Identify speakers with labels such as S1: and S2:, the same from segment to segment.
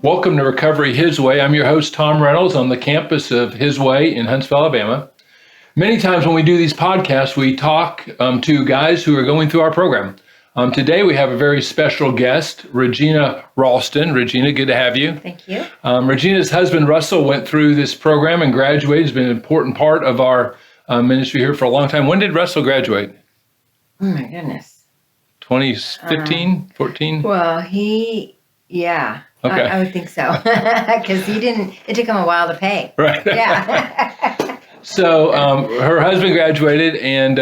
S1: Welcome to Recovery His Way. I'm your host, Tom Reynolds, on the campus of His Way in Huntsville, Alabama. Many times when we do these podcasts, we talk to guys who are going through our program. Today we have a very special guest, Regina Ralston. Regina, good to have you.
S2: Thank you.
S1: Regina's husband, Russell, went through this program and graduated. He's been an important part of our ministry here for a long time. When did Russell graduate?
S2: Oh my goodness.
S1: 2015, 14?
S2: Well,
S1: Okay.
S2: I would think so. Because it took him a while to pay.
S1: Right.
S2: Yeah.
S1: So her husband graduated, and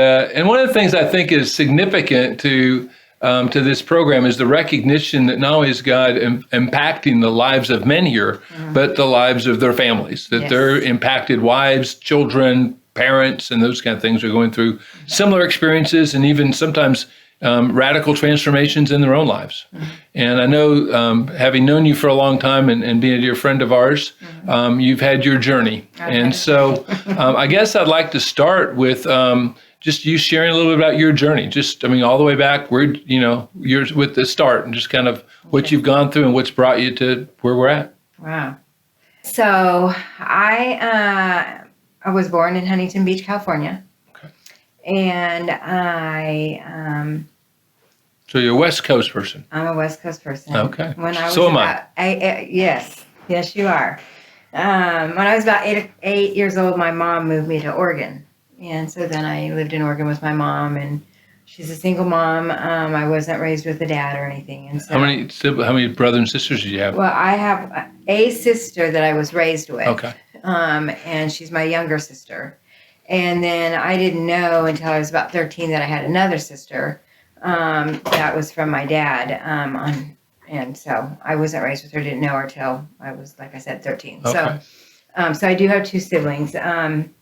S1: one of the things I think is significant to this program is the recognition that not only is God impacting the lives of men here, but the lives of their families, that their impacted wives, children, parents, and those kind of things are going through similar experiences and even sometimes radical transformations in their own lives. And I know, having known you for a long time and being a dear friend of ours, you've had your journey. And so I guess I'd like to start with just you sharing a little bit about your journey. All the way back where, you're with the start and just kind of what you've gone through and what's brought you to where we're at.
S2: Wow. So I was born in Huntington Beach, California.
S1: Okay.
S2: And I...
S1: So you're a West Coast person.
S2: I'm a West Coast person.
S1: Okay.
S2: When I was
S1: So am
S2: Yes, you are. When I was about eight years old, my mom moved me to Oregon. And so then I lived in Oregon with my mom, and she's a single mom. I wasn't raised with a dad or anything. And so,
S1: How many brothers and sisters did you have?
S2: well, I have a sister that I was raised with.
S1: Okay.
S2: And she's my younger sister. And then I didn't know until I was about 13 that I had another sister. That was from my dad. And so I wasn't raised with her, didn't know her till I was, like I said, 13.
S1: Okay.
S2: So I do have two siblings. And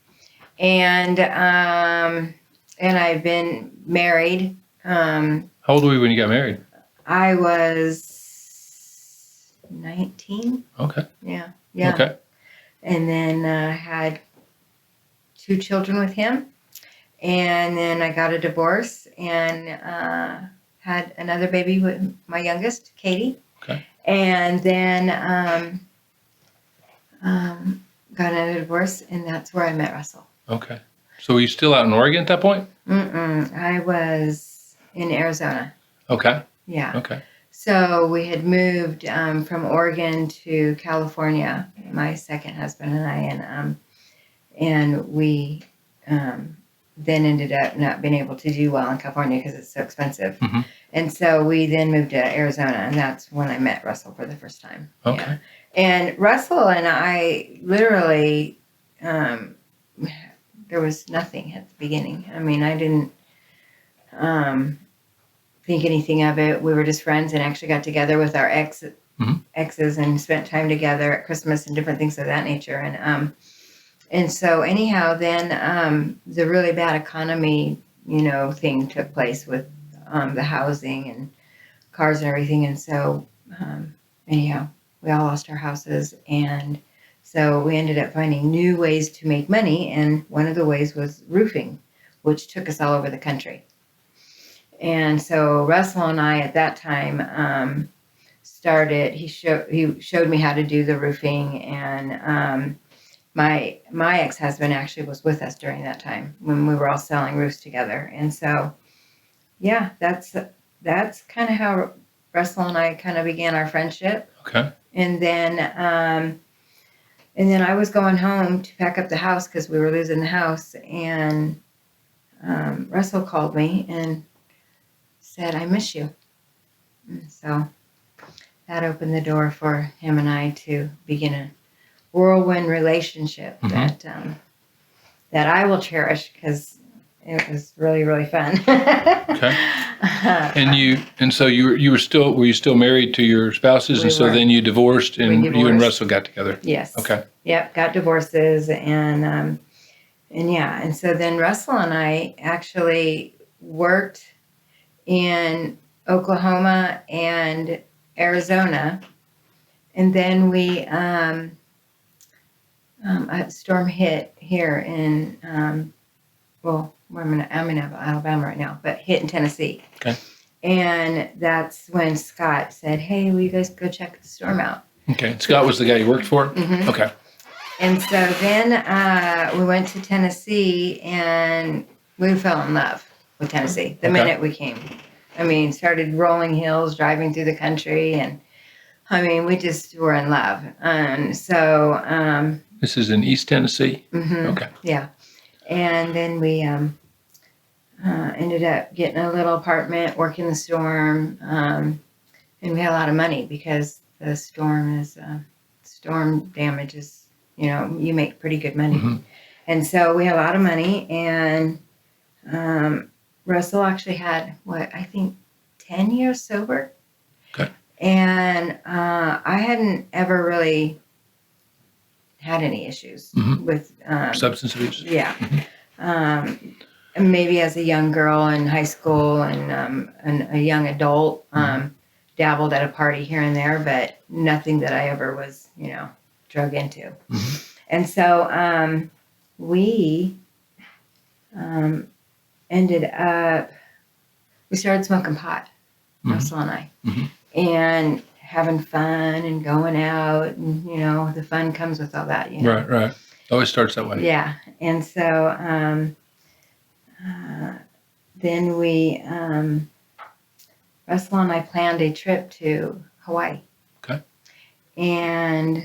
S2: I've been married.
S1: How old were you when you got married?
S2: I was 19.
S1: Okay.
S2: Yeah.
S1: Okay.
S2: And then had two children with him. And then I got a divorce and had another baby with my youngest, Katie.
S1: Okay.
S2: And then got another divorce, and that's where I met Russell.
S1: Okay. So were you still out in Oregon at that point?
S2: I was in Arizona.
S1: Okay.
S2: Yeah.
S1: Okay.
S2: So we had moved from Oregon to California, my second husband and I, and we then ended up not being able to do well in California because it's so expensive.
S1: Mm-hmm.
S2: And so we then moved to Arizona, and that's when I met Russell for the first time.
S1: Okay.
S2: Yeah. And Russell and I literally, there was nothing at the beginning. I mean, I didn't think anything of it. We were just friends and actually got together with our exes and spent time together at Christmas and different things of that nature. And so anyhow, then the really bad economy, thing took place with the housing and cars and everything. And so anyhow, we all lost our houses. And so we ended up finding new ways to make money. And one of the ways was roofing, which took us all over the country. And so Russell and I at that time he showed me how to do the roofing, and my ex-husband actually was with us during that time when we were all selling roofs together. And so, yeah, that's kind of how Russell and I kind of began our friendship.
S1: Okay.
S2: And then I was going home to pack up the house because we were losing the house, and Russell called me and said, "I miss you." And so that opened the door for him and I to begin a whirlwind relationship that I will cherish because it was really, really fun.
S1: Okay. And so were you still married to your spouses?
S2: We
S1: So
S2: were.
S1: then you divorced, and you and
S2: divorced.
S1: Russell got together.
S2: Yes.
S1: Okay.
S2: Yep. Got divorces and so then Russell and I actually worked in Oklahoma and Arizona, and then a storm hit here in I'm in Alabama right now, but hit in Tennessee.
S1: Okay.
S2: And that's when Scott said, "Hey, will you guys go check the storm out?"
S1: Okay. Scott was the guy you worked for?
S2: Mhm.
S1: Okay.
S2: And so then we went to Tennessee and we fell in love with Tennessee the
S1: Okay.
S2: minute we came. I mean, started rolling hills, driving through the country, and I mean, we just were in love. And so,
S1: This is in East Tennessee?
S2: mhm,
S1: Okay.
S2: yeah. And then we ended up getting a little apartment, working the storm, and we had a lot of money because the storm damages, you make pretty good money.
S1: hmm
S2: And so we had a lot of money, and Russell actually had, I think 10 years sober.
S1: Okay.
S2: And I hadn't ever really had any issues
S1: Mhm.
S2: with,
S1: Substance abuse?
S2: yeah.
S1: Mhm.
S2: And maybe as a young girl in high school and a young adult, dabbled at a party here and there, but nothing that I ever was, drug into.
S1: Mhm.
S2: And so we ended up, we started smoking pot,
S1: Mhm.
S2: Russell and I,
S1: Mhm.
S2: and having fun and going out. And, the fun comes with all that,
S1: Right, right. Always starts that way.
S2: Yeah. And so then Russell and I planned a trip to Hawaii.
S1: Okay.
S2: And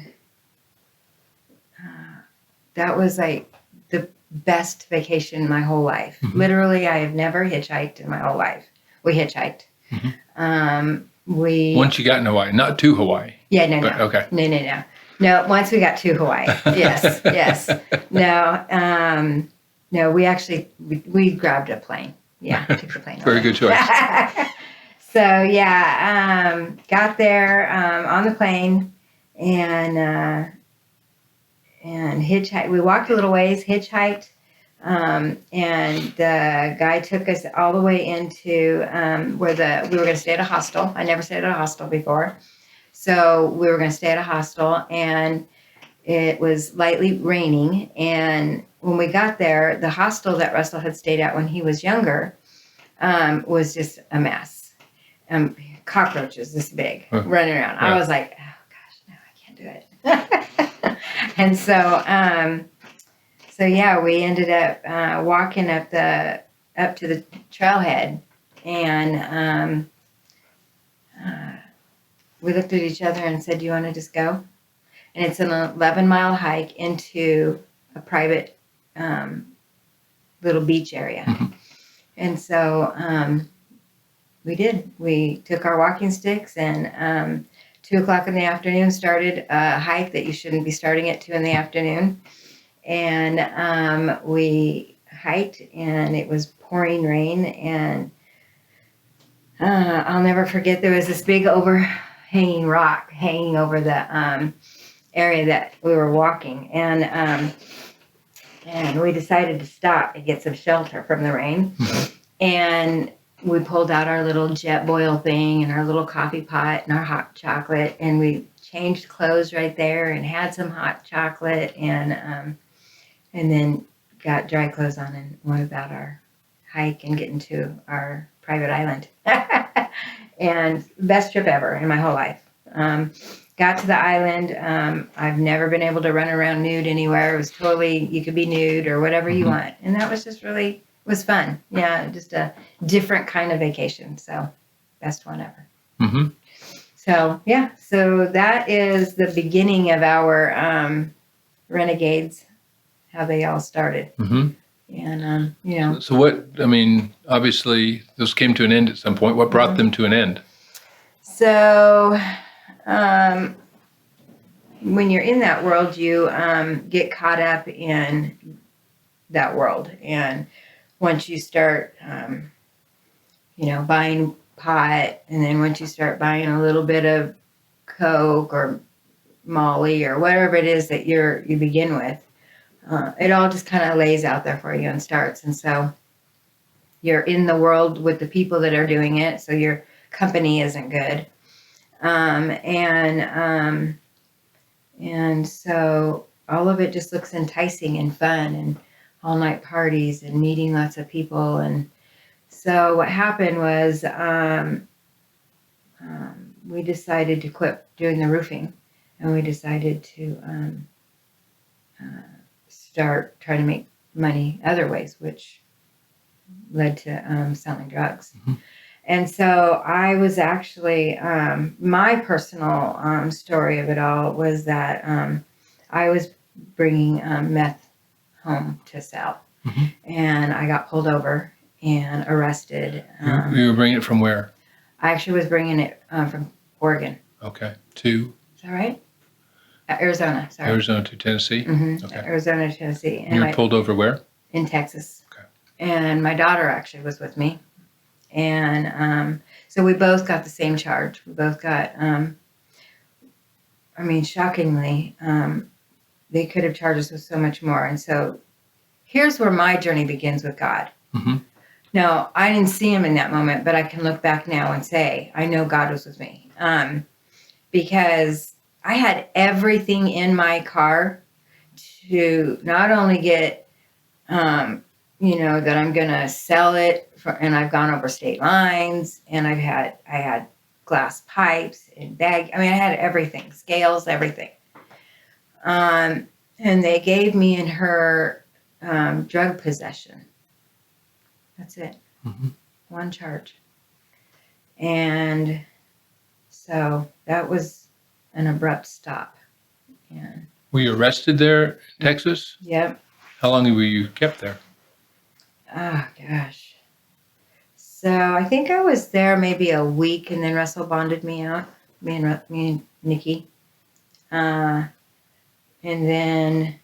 S2: that was like the best vacation my whole life.
S1: Mhm.
S2: Literally, I have never hitchhiked in my whole life. We hitchhiked.
S1: Mhm.
S2: We
S1: Once you got in Hawaii, not to Hawaii.
S2: Yeah, no.
S1: But, okay.
S2: No. No, once we got to Hawaii. Yes, yes. No, we actually, we grabbed a plane. Yeah, took the plane.
S1: Very good choice.
S2: So, yeah, got there on the plane and hitchhiked. We walked a little ways, hitchhiked, and the guy took us all the way into where we were going to stay at a hostel. I never stayed at a hostel before. So we were going to stay at a hostel, and it was lightly raining. And when we got there, the hostel that Russell had stayed at when he was younger was just a mess. Cockroaches this big running around.
S1: Right.
S2: I was like, oh gosh, no, I can't do it. And so yeah, we ended up walking up to the trailhead, and we looked at each other and said, "Do you want to just go?" And it's an 11-mile hike into a private little beach area.
S1: Mhm.
S2: And so we did. We took our walking sticks and 2:00 in the afternoon started a hike that you shouldn't be starting at 2 in the afternoon. And we hiked, and it was pouring rain. And I'll never forget, there was this big overhanging rock hanging over the area that we were walking. And we decided to stop and get some shelter from the rain. And we pulled out our little jet boil thing and our little coffee pot and our hot chocolate, and we changed clothes right there and had some hot chocolate, and then got dry clothes on and went about our hike and getting to our private island. And best trip ever in my whole life. Got to the island. I've never been able to run around nude anywhere. It was totally, you could be nude or whatever you want. And that was just really, was fun. Yeah, just a different kind of vacation. So best one ever.
S1: Mm-hmm.
S2: So yeah, so that is the beginning of our renegades, how they all started.
S1: Mm-hmm.
S2: And
S1: So what, I mean, obviously those came to an end at some point. What brought them to an end?
S2: So when you're in that world, you get caught up in that world. And once you start, buying pot, and then once you start buying a little bit of Coke or Molly or whatever it is that you begin with, it all just kind of lays out there for you and starts. And so you're in the world with the people that are doing it, so your company isn't good. And so all of it just looks enticing and fun, and all night parties and meeting lots of people. And so what happened was we decided to quit doing the roofing and we decided to start trying to make money other ways, which led to selling drugs.
S1: Mm-hmm.
S2: And so I was actually, my personal story of it all was that I was bringing meth home to sell.
S1: Mm-hmm.
S2: And I got pulled over and arrested.
S1: You were bringing it from where?
S2: I actually was bringing it from Oregon.
S1: Okay. To?
S2: Is that right? Arizona, sorry.
S1: Arizona to Tennessee?
S2: Mm-hmm.
S1: Okay.
S2: Arizona, Tennessee. And
S1: You were pulled over where?
S2: in Texas.
S1: Okay.
S2: And my daughter actually was with me. And so we both got the same charge. We both got, shockingly, they could have charged us with so much more. And so here's where my journey begins with God.
S1: Mm-hmm.
S2: Now, I didn't see him in that moment, but I can look back now and say, I know God was with me. Because I had everything in my car to not only get, that I'm going to sell it, and I've gone over state lines, and I had glass pipes and bag. I had everything, scales, everything. And they gave me in her drug possession. That's it.
S1: Mm-hmm.
S2: One charge. And so that was an abrupt stop. And
S1: Were you arrested there in Texas?
S2: yep.
S1: How long were you kept there?
S2: Oh, gosh. So I think I was there maybe a week, and then Russell bonded me out, me and Nikki. And then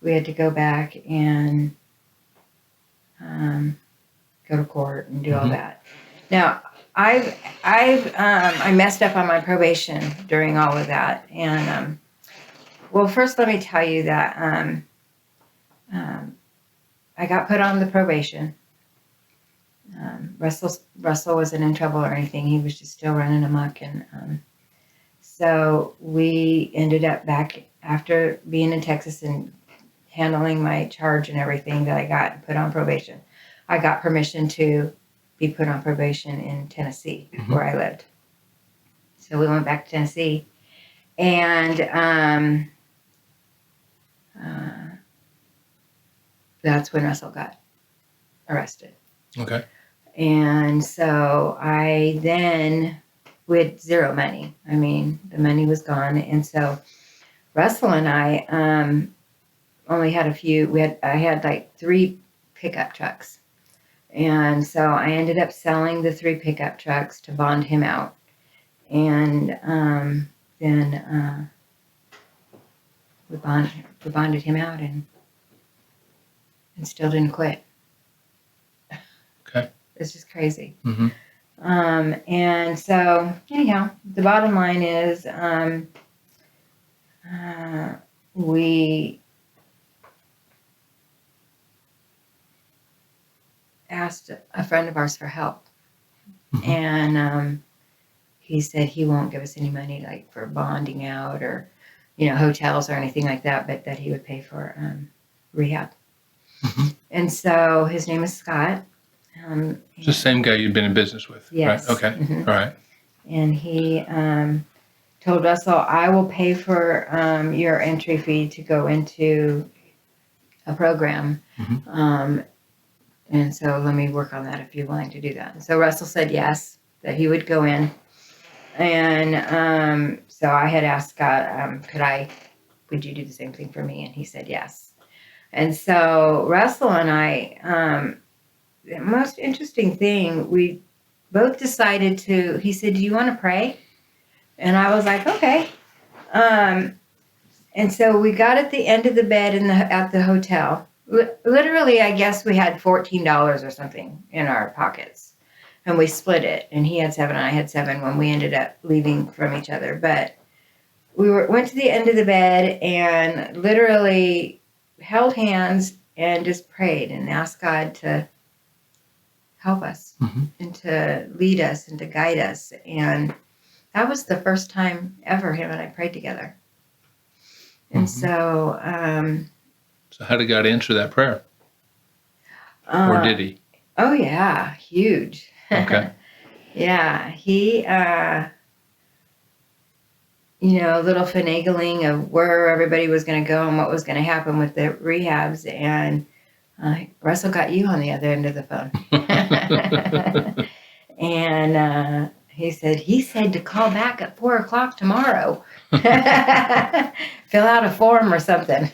S2: we had to go back and go to court and do all that. Now, I messed up on my probation during all of that. And, well, first let me tell you that I got put on the probation. Russell wasn't in trouble or anything. He was just still running amok. And so we ended up back after being in Texas and handling my charge and everything that I got put on probation. I got permission to be put on probation in Tennessee,
S1: Mm-hmm.
S2: where I lived. So we went back to Tennessee, and that's when Russell got arrested.
S1: Okay.
S2: And so we had zero money. The money was gone. And so Russell and I only had I had like 3 pickup trucks. And so I ended up selling the 3 pickup trucks to bond him out. And then we bonded him out and still didn't quit.
S1: Okay.
S2: It's just crazy.
S1: Mm-hmm.
S2: And so anyhow, the bottom line is we asked a friend of ours for help.
S1: Mm-hmm.
S2: And he said he won't give us any money like for bonding out or hotels or anything like that, but that he would pay for rehab.
S1: Mm-hmm.
S2: And so his name is Scott.
S1: It's the same guy you'd been in business with,
S2: yes.
S1: right? Okay.
S2: Mm-hmm.
S1: All right.
S2: And he told Russell, I will pay for your entry fee to go into a program.
S1: Mm-hmm.
S2: And so let me work on that if you're willing to do that. And so Russell said yes, that he would go in. And so I had asked Scott, would you do the same thing for me? And he said yes. And so Russell and I, the most interesting thing, we both decided he said, do you want to pray? And I was like, okay. And so we got at the end of the bed at the hotel. Literally, I guess we had $14 or something in our pockets. And we split it. And he had 7 and I had 7 when we ended up leaving from each other. But we went to the end of the bed and literally held hands and just prayed and asked God to help us.
S1: Mm-hmm.
S2: And to lead us and to guide us. And that was the first time ever him and I prayed together. And
S1: Mm-hmm.
S2: so...
S1: So how did God answer that prayer? Or did he?
S2: Oh, yeah. Huge.
S1: Okay.
S2: Yeah. He... little finagling of where everybody was going to go and what was going to happen with the rehabs. And Russell got you on the other end of the phone. And he said to call back at 4:00 tomorrow. Fill out a form or something.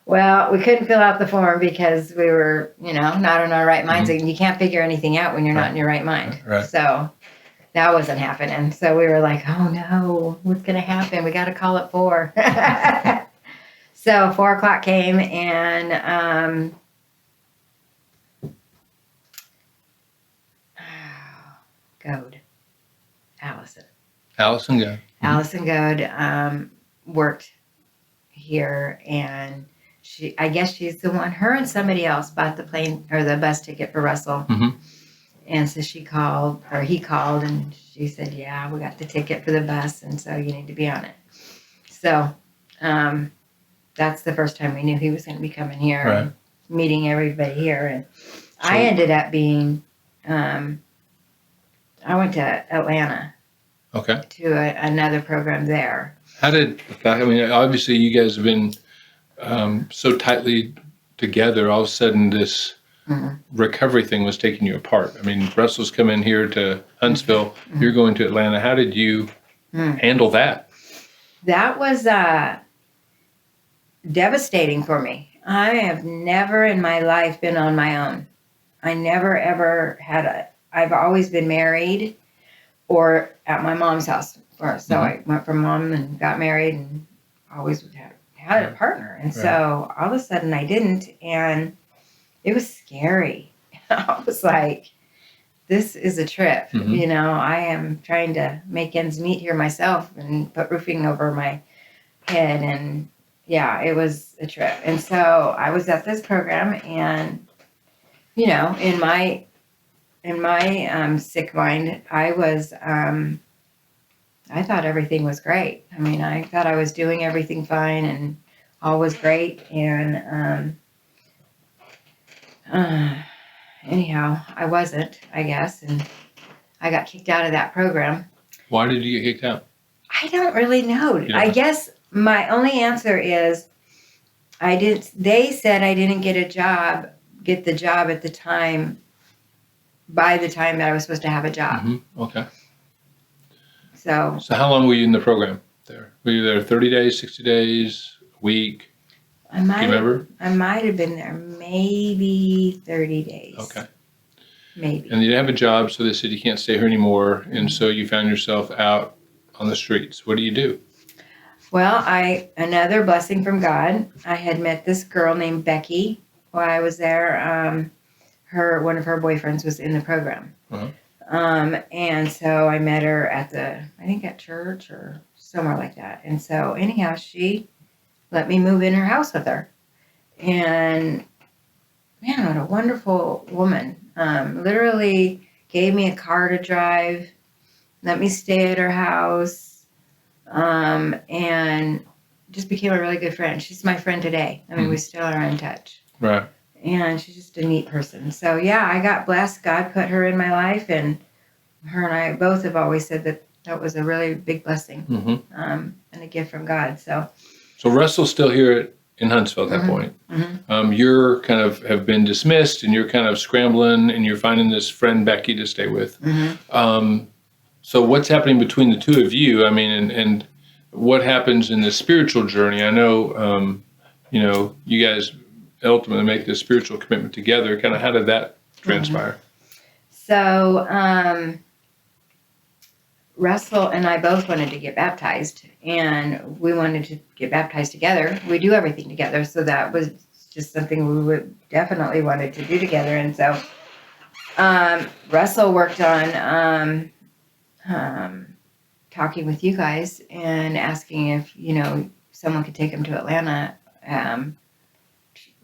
S2: Well, we couldn't fill out the form because we were, not in our right minds. And you can't figure anything out when you're not in your right mind.
S1: Right.
S2: So that wasn't happening. So we were like, oh no, what's going to happen? We got to call at 4. So 4:00 came, and Goad, Allison
S1: Goad.
S2: Allison Goad worked here, and I guess she's the one. Her and somebody else bought the plane or the bus ticket for Russell.
S1: Mm-hmm.
S2: And so he called, and she said, yeah, we got the ticket for the bus, and so you need to be on it. So that's the first time we knew he was going to be coming here,
S1: right,
S2: and meeting everybody here. And
S1: so,
S2: I ended up being, I went to Atlanta,
S1: okay,
S2: to another program there.
S1: How did the fact, obviously you guys have been so tightly together, all of a sudden this recovery thing was taking you apart. Russell's coming here to Huntsville, you're going to Atlanta. How did you handle that?
S2: That was devastating for me. I have never in my life been on my own. I never ever I've always been married or at my mom's house first. So I went from mom and got married and always had a partner. And so all of a sudden I didn't, and it was scary. I was like, this is a trip. I am trying to make ends meet here myself and put roofing over my head. And yeah, it was a trip. And so I was at this program, and, in my sick mind, I was, I thought everything was great. I thought I was doing everything fine and all was great. And, anyhow, I wasn't, I guess, and I got kicked out of that program.
S1: Why did you get kicked out?
S2: I don't really know. Yeah. I guess my only answer is they said I didn't get the job at the time, by the time that I was supposed to have a job.
S1: Mm-hmm. Okay.
S2: So
S1: how long were you in the program there? Were you there 30 days, 60 days, a week? Do you remember?
S2: I might have been there maybe 30 days.
S1: Okay.
S2: Maybe.
S1: And you didn't have a job, so they said you can't stay here anymore. And so you found yourself out on the streets. What do you do?
S2: Well, another blessing from God. I had met this girl named Becky while I was there. One of her boyfriends was in the program.
S1: Uh-huh.
S2: And so I met her at church or somewhere like that. And so anyhow, she let me move in her house with her. And man, what a wonderful woman. Literally gave me a car to drive, let me stay at her house, and just became a really good friend. She's my friend today. We still are in touch.
S1: Right.
S2: And she's just a neat person. So yeah, I got blessed. God put her in my life, and her and I both have always said that was a really big blessing, and a gift from God. So
S1: Russell's still here in Huntsville at that point. Mm-hmm. You're kind of have been dismissed, and you're kind of scrambling, and you're finding this friend Becky to stay with. Mm-hmm. So what's happening between the two of you? And what happens in the spiritual journey? I know, you guys ultimately make this spiritual commitment together. Kind of how did that transpire?
S2: So Russell and I both wanted to get baptized, and we wanted to get baptized together. We do everything together, so that was just something we would definitely wanted to do together. And so Russell worked on talking with you guys and asking if someone could take him to Atlanta.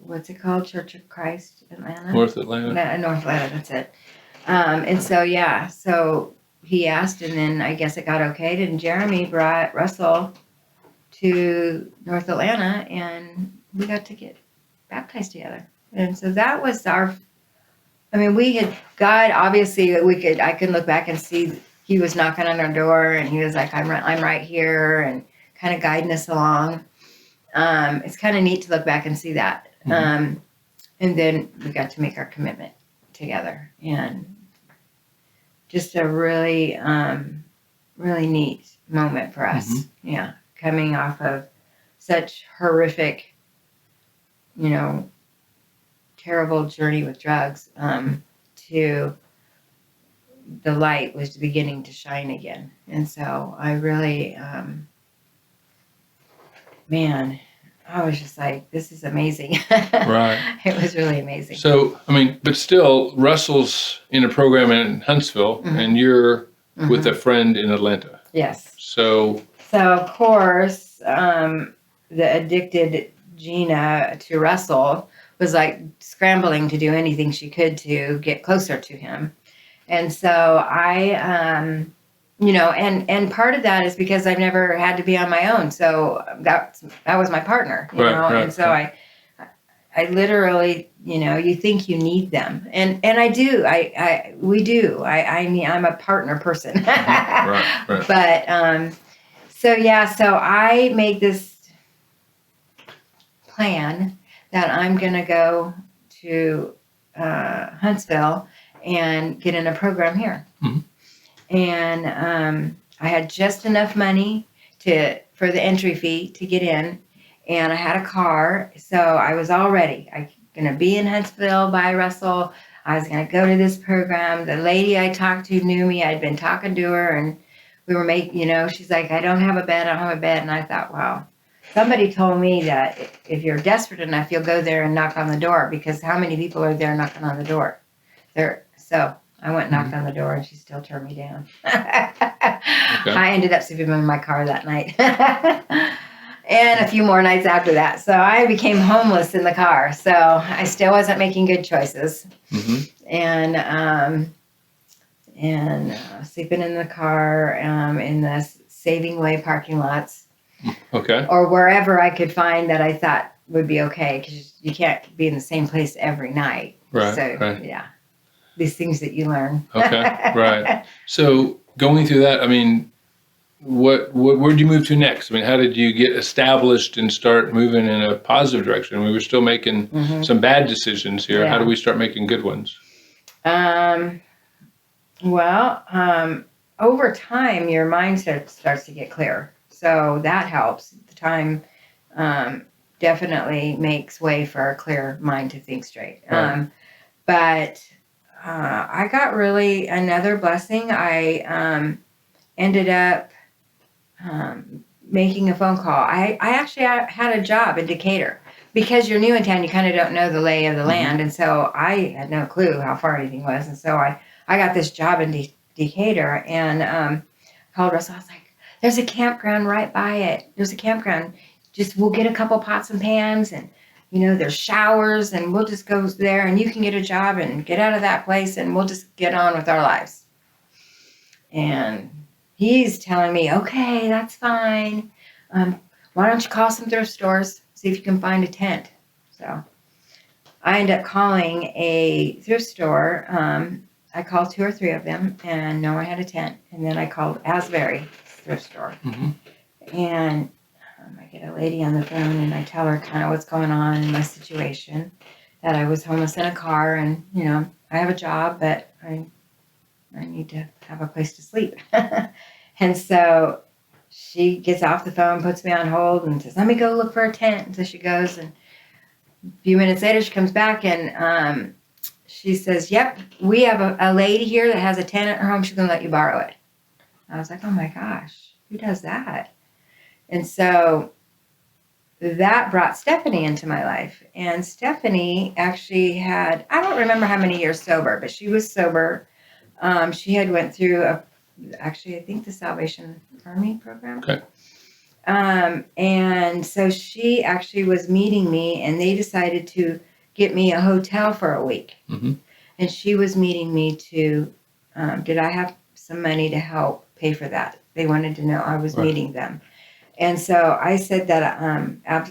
S2: What's it called? Church of Christ, Atlanta?
S1: North Atlanta.
S2: North Atlanta, that's it. And so, yeah, so he asked, and then I guess it got okayed, and Jeremy brought Russell to North Atlanta, and we got to get baptized together. And so that was we had God, obviously, I could look back and see he was knocking on our door, and he was like, I'm right here, and kind of guiding us along. It's kind of neat to look back and see that.
S1: Mhm.
S2: And then we got to make our commitment together, and just a really, really neat moment for us.
S1: Mhm.
S2: Yeah, coming off of such horrific, you know, terrible journey with drugs, to the light was beginning to shine again. And so I really, man, I was just like, this is amazing.
S1: Right.
S2: It was really amazing.
S1: So, I mean, but still, Russell's in a program in Huntsville,
S2: Mhm.
S1: and you're with
S2: Mhm.
S1: a friend in Atlanta.
S2: Yes.
S1: So,
S2: So, of course, the addicted Gina to Russell was like scrambling to do anything she could to get closer to him. And so and part of that is because I've never had to be on my own. So that was my partner,
S1: right.
S2: and so I literally, you think you need them. And I do, we do. I'm a partner person.
S1: Right.
S2: But, so I made this plan that I'm going to go to Huntsville and get in a program here.
S1: Mhm.
S2: And I had just enough money for the entry fee to get in, and I had a car, so I was all ready. I'm going to be in Huntsville by Russell. I was going to go to this program. The lady I talked to knew me. I'd been talking to her, and we were she's like, I don't have a bed. And I thought, wow. Somebody told me that if you're desperate enough, you'll go there and knock on the door, because how many people are there knocking on the door? So I went and knocked on the door, and she still turned me down. I ended up sleeping in my car that night. And a few more nights after that. So I became homeless in the car. So I still wasn't making good choices.
S1: Mm-hmm.
S2: And sleeping in the car, in the Saving Way parking lots.
S1: Okay.
S2: Or wherever I could find that I thought would be okay, because you can't be in the same place every night.
S1: Right.
S2: So,
S1: right.
S2: yeah, these things that you learn.
S1: Okay. Right. So going through that, I mean, where'd you move to next? I mean, how did you get established and start moving in a positive direction? We were still making some bad decisions here.
S2: Yeah.
S1: How do we start making good ones?
S2: Over time, your mindset starts to get clearer. So that helps. The time definitely makes way for a clear mind to think straight.
S1: Right.
S2: But I got really another blessing. I ended up making a phone call. I actually had a job in Decatur. Because you're new in town, you kind of don't know the lay of the land. And so I had no clue how far anything was. And so I got this job in Decatur, and called Russell. I was like, there's a campground right by it. There's a campground. Just we'll get a couple pots and pans, and there's showers, and we'll just go there, and you can get a job and get out of that place, and we'll just get on with our lives. And he's telling me, okay, that's fine. Why don't you call some thrift stores, see if you can find a tent? So I ended up calling a thrift store. I called 2 or 3 of them, and no one had a tent. And then I called Asbury thrift store.
S1: Mm-hmm.
S2: And I get a lady on the phone, and I tell her kind of what's going on in my situation, that I was homeless in a car, and, I have a job, but I need to have a place to sleep. And so she gets off the phone, puts me on hold, and says, let me go look for a tent. And so she goes, and a few minutes later, she comes back, and she says, yep, we have a lady here that has a tent at her home. She's going to let you borrow it. I was like, oh my gosh, who does that? And so that brought Stephanie into my life. And Stephanie actually had, I don't remember how many years sober, but she was sober. She had went through I think the Salvation Army program.
S1: Okay.
S2: And so she actually was meeting me, and they decided to get me a hotel for a week.
S1: Mm-hmm.
S2: And she was meeting me to, did I have some money to help pay for that? They wanted to know I was meeting them. And so I said that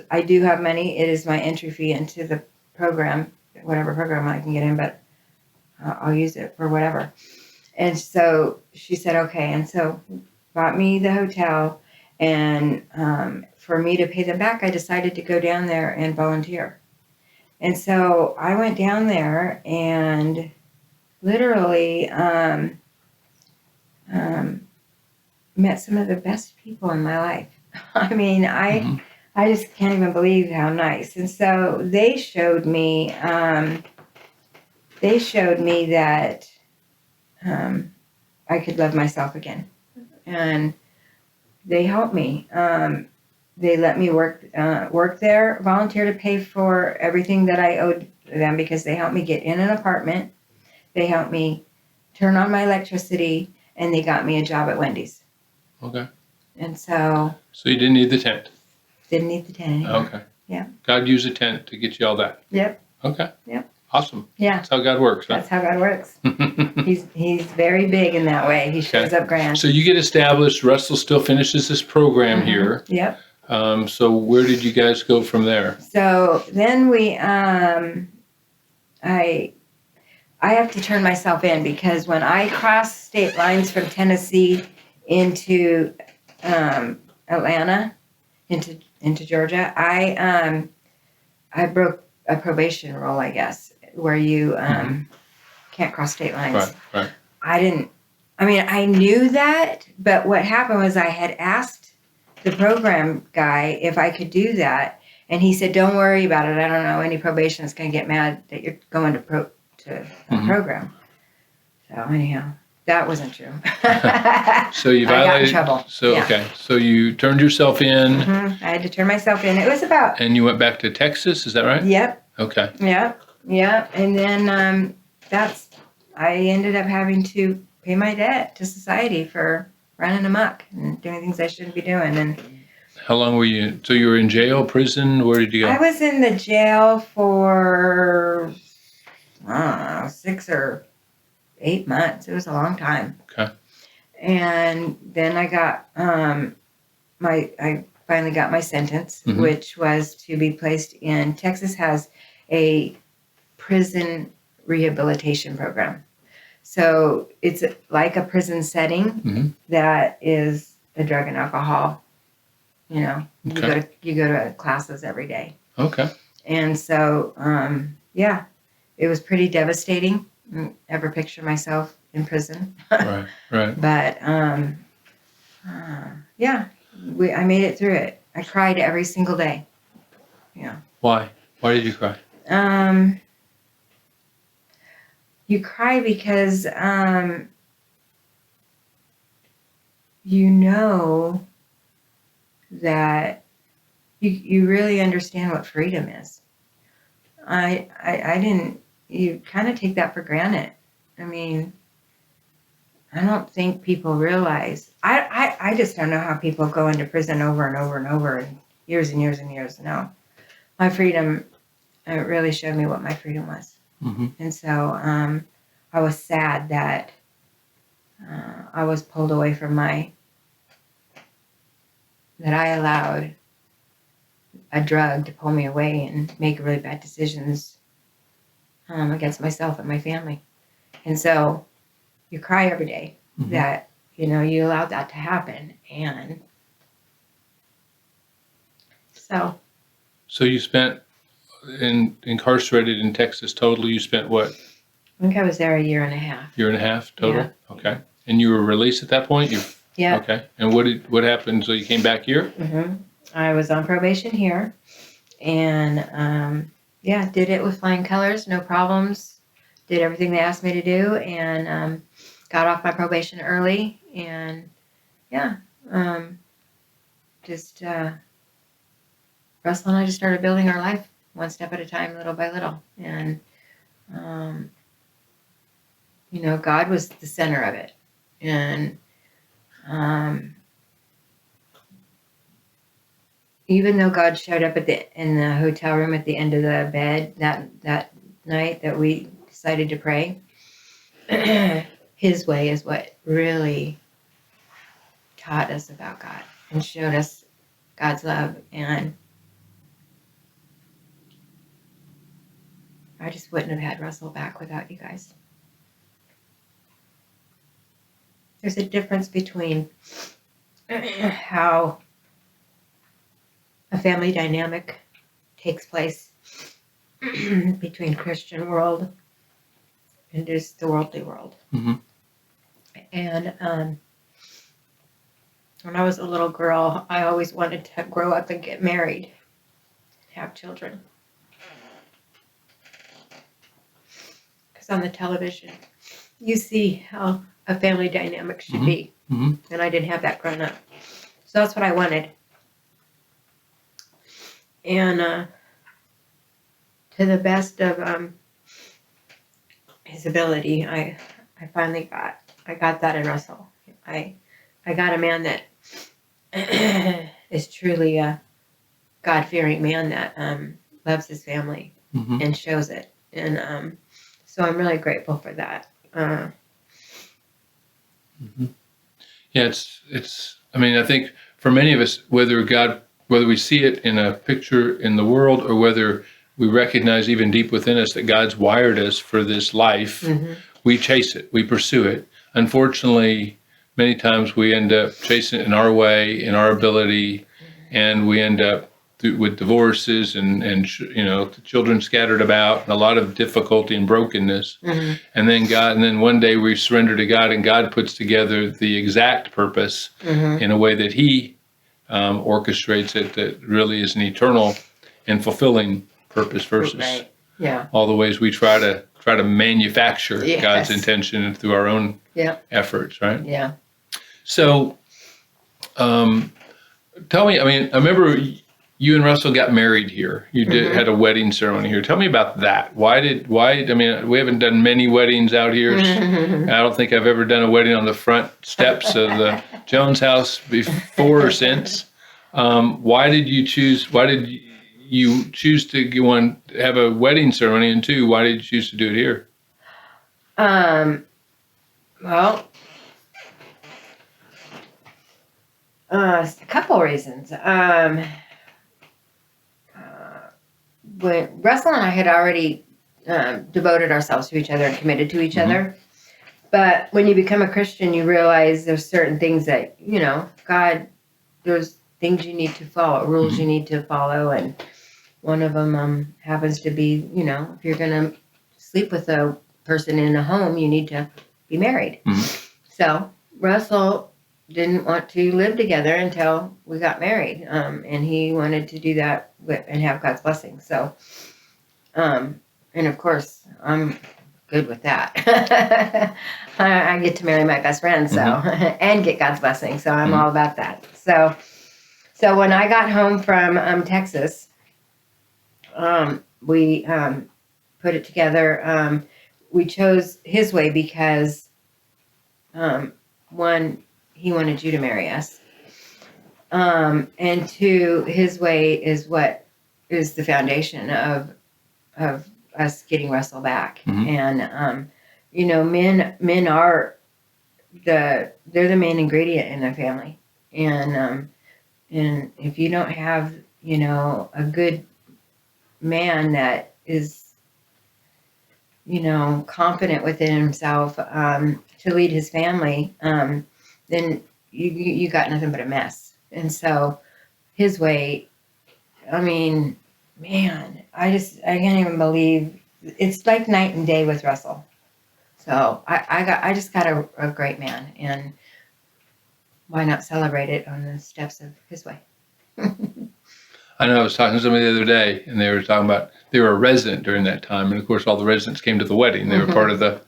S2: I do have money. It is my entry fee into the program, whatever program I can get in, but I'll use it for whatever. And so she said, okay. And so bought me the hotel. And for me to pay them back, I decided to go down there and volunteer. And so I went down there and literally met some of the best people in my life. I mean, I just can't even believe how nice. And so they showed me that I could love myself again, and they helped me. They let me work there, volunteer to pay for everything that I owed them because they helped me get in an apartment. They helped me turn on my electricity, and they got me a job at Wendy's.
S1: Okay.
S2: And so
S1: you didn't need the tent.
S2: Didn't need the tent anymore.
S1: Okay.
S2: Yeah.
S1: God used a tent to get you all that.
S2: Yep.
S1: Okay.
S2: Yep.
S1: Awesome.
S2: Yeah.
S1: That's how God works. Huh?
S2: That's how God works. He's very big in that way. He shows up grand.
S1: So you get established. Russell still finishes this program here.
S2: Yep.
S1: So where did you guys go from there?
S2: So then we I have to turn myself in because when I crossed state lines from Tennessee into Atlanta, into Georgia, I broke a probation rule, I guess, where you can't cross state lines.
S1: Right.
S2: I knew that, but what happened was I had asked the program guy if I could do that, and he said, "Don't worry about it. I don't know any probation is going to get mad that you're going to a program." So anyhow, that wasn't true.
S1: So you violated.
S2: I got in trouble.
S1: So
S2: yeah.
S1: Okay. So you turned yourself in.
S2: I had to turn myself in. It was about.
S1: And you went back to Texas. Is that right?
S2: Yep.
S1: Okay.
S2: Yeah. And then I ended up having to pay my debt to society for running amok and doing things I shouldn't be doing. And
S1: how long were you? So you were in jail, prison? Where did you go?
S2: I was in the jail for 6 or 8 months. It was a long time.
S1: Okay.
S2: And then I got I finally got my sentence, which was to be placed in. Texas has a prison rehabilitation program. So it's like a prison setting that is a drug and alcohol. You know, you go to classes every day.
S1: Okay.
S2: And so, it was pretty devastating. Ever picture myself in prison?
S1: Right.
S2: But I made it through it. I cried every single day. Yeah.
S1: Why? Why did you cry?
S2: You cry because you know that you really understand what freedom is. I didn't. You kind of take that for granted. I mean, I don't think people realize. I just don't know how people go into prison over and over and over and years and years and years. No, my freedom. It really showed me what my freedom was. And so I was sad that I was pulled away from that I allowed a drug to pull me away and make really bad decisions against myself and my family. And so you cry every day that, you allowed that to happen. And so
S1: you spent incarcerated in Texas total. You spent what?
S2: I think I was there a year and a half.
S1: Year and a half total.
S2: Yeah.
S1: Okay. And you were released at that point.
S2: Yeah.
S1: Okay. And what happened? So you came back here?
S2: I was on probation here, and did it with flying colors, no problems. Did everything they asked me to do, and got off my probation early, and Russell and I just started building our life one step at a time, little by little, and God was the center of it, and even though God showed up in the hotel room at the end of the bed that night that we decided to pray, His way is what really taught us about God and showed us God's love. And I just wouldn't have had Russell back without you guys. there's a difference between how a family dynamic takes place between Christian world and just the worldly world.
S1: Mm-hmm.
S2: And when I was a little girl, I always wanted to grow up and get married, have children. Because on the television, you see how a family dynamic should be.
S1: Mm-hmm.
S2: And I didn't have that growing up. So that's what I wanted. And to the best of his ability, I finally got that in Russell. I got a man that is truly a God-fearing man that loves his family
S1: Mm-hmm.
S2: and shows it. And so I'm really grateful for that.
S1: Mm-hmm. Yeah, it's. I mean, I think for many of us, whether we see it in a picture in the world, or whether we recognize even deep within us that God's wired us for this life,
S2: Mm-hmm.
S1: we chase it, we pursue it. Unfortunately, many times we end up chasing it in our way, in our ability, and we end up with divorces and children scattered about, and a lot of difficulty and brokenness.
S2: Mm-hmm.
S1: And then one day we surrender to God, and God puts together the exact purpose
S2: Mm-hmm.
S1: in a way that He orchestrates it, that really is an eternal and fulfilling purpose versus
S2: Right. Yeah.
S1: all the ways we try to manufacture
S2: Yes.
S1: God's intention through our own
S2: Yeah.
S1: efforts, right?
S2: Yeah.
S1: So, tell me. I mean, I remember you and Russell got married here. You had a wedding ceremony here. Tell me about that. Why? I mean, we haven't done many weddings out here. I don't think I've ever done a wedding on the front steps of the Jones house before or since. Why did you choose to one, have a wedding ceremony, and two, why did you choose to do it here?
S2: Well, a couple reasons. When Russell and I had already devoted ourselves to each other and committed to each other. But when you become a Christian, you realize there's certain things that, God, there's things you need to follow, rules you need to follow. And one of them happens to be, if you're going to sleep with a person in a home, you need to be married. So Russell didn't want to live together until we got married. And he wanted to do that and have God's blessing. So, and of course, I'm good with that. I get to marry my best friend, so and get God's blessing. So I'm all about that. So when I got home from Texas, we put it together. We chose his way because one, he wanted you to marry us, and two, his way is what is the foundation of us getting Russell back. And men are they're the main ingredient in a family, and if you don't have a good man that is confident within himself to lead his family, then you got nothing but a mess. And so his way, I mean, man, I can't even believe it's like night and day with Russell. So I just got a great man, and why not celebrate it on the steps of his way?
S1: I know I was talking to somebody the other day, and they were talking about they were a resident during that time, and of course all the residents came to the wedding. They were part of the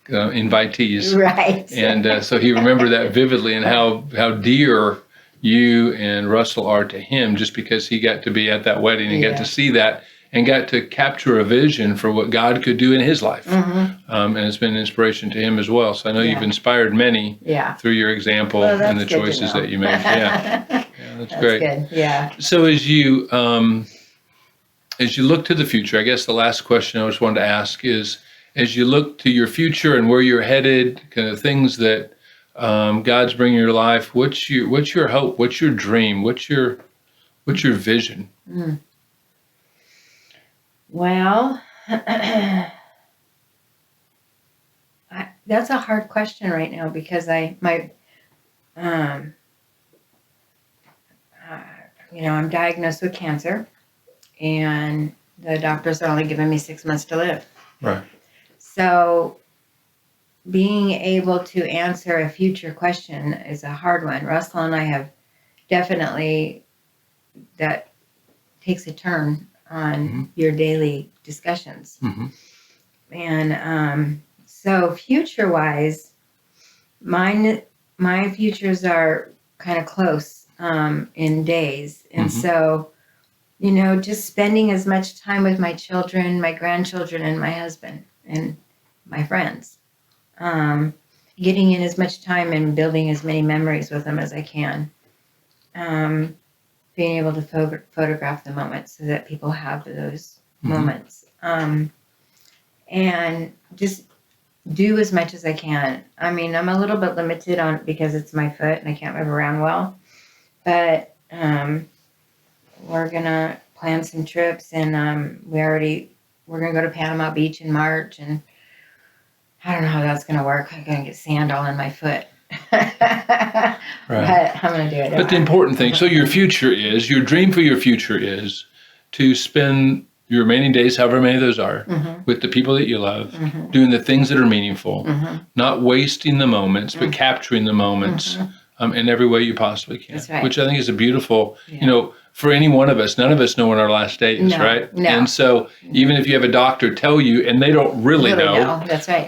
S1: invitees,
S2: right?
S1: And so he remembered that vividly, and how dear you and Russell are to him, just because he got to be at that wedding and got to see that and got to capture a vision for what God could do in his life. And it's been an inspiration to him as well. So I know you've inspired many through your example and the choices that you made. Yeah, that's great.
S2: Good. Yeah.
S1: So as you look to the future, I guess the last question I just wanted to ask is, as you look to your future and where you're headed, kind of things that God's bringing in your life, what's your hope? What's your dream? What's your vision?
S2: Well, that's a hard question right now because um, I'm diagnosed with cancer, and the doctors are only giving me 6 months to live.
S1: Right.
S2: So being able to answer a future question is a hard one. Russell and I have definitely, that takes a turn on your daily discussions. And so future-wise, my futures are kind of close in days. And so, just spending as much time with my children, my grandchildren, and my husband, and my friends. Getting in as much time and building as many memories with them as I can. Being able to photograph the moments so that people have those moments. And just do as much as I can. I mean, I'm a little bit limited on because it's my foot and I can't move around well. But we're gonna plan some trips, and we're gonna go to Panama Beach in March, and I don't know how that's gonna work. I'm gonna get sand all in my foot. Right. But I'm gonna do it.
S1: But the important thing, so your dream for your future is to spend your remaining days, however many those are, with the people that you love, doing the things that are meaningful, not wasting the moments, but capturing the moments in every way you possibly can.
S2: That's right.
S1: Which I think is a beautiful, for any one of us, none of us know when our last day is, right?
S2: No.
S1: And so even if you have a doctor tell you, and they don't really know.
S2: That's right.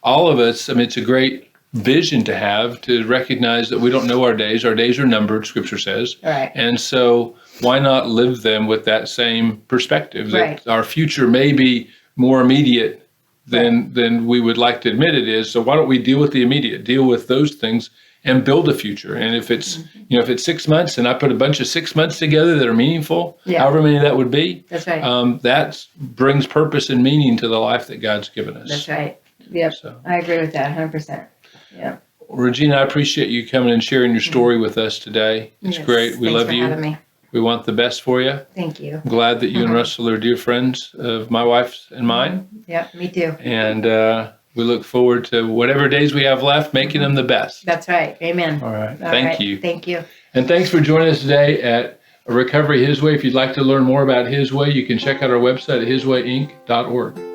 S1: All of us, it's a great vision to have, to recognize that we don't know our days. Our days are numbered, Scripture says.
S2: Right.
S1: And so why not live them with that same perspective, that our future may be more immediate than we would like to admit it is. So why don't we deal with the immediate, deal with those things, and build a future? And if it's if it's 6 months, and I put a bunch of 6 months together that are meaningful, however many that would be,
S2: that's right.
S1: That brings purpose and meaning to the life that God's given us.
S2: That's right. Yep.
S1: So.
S2: I agree with that 100%. Yeah.
S1: Regina, I appreciate you coming and sharing your story with us today. It's great. We love you.
S2: Thanks for having me.
S1: We want the best for you.
S2: Thank you.
S1: I'm glad that you and Russell are dear friends of my wife's and mine.
S2: Yep, me too.
S1: And we look forward to whatever days we have left, making them the best.
S2: That's right. Amen.
S1: All right. Thank you.
S2: Thank you.
S1: And thanks for joining us today at Recovery His Way. If you'd like to learn more about His Way, you can check out our website at hiswayinc.org.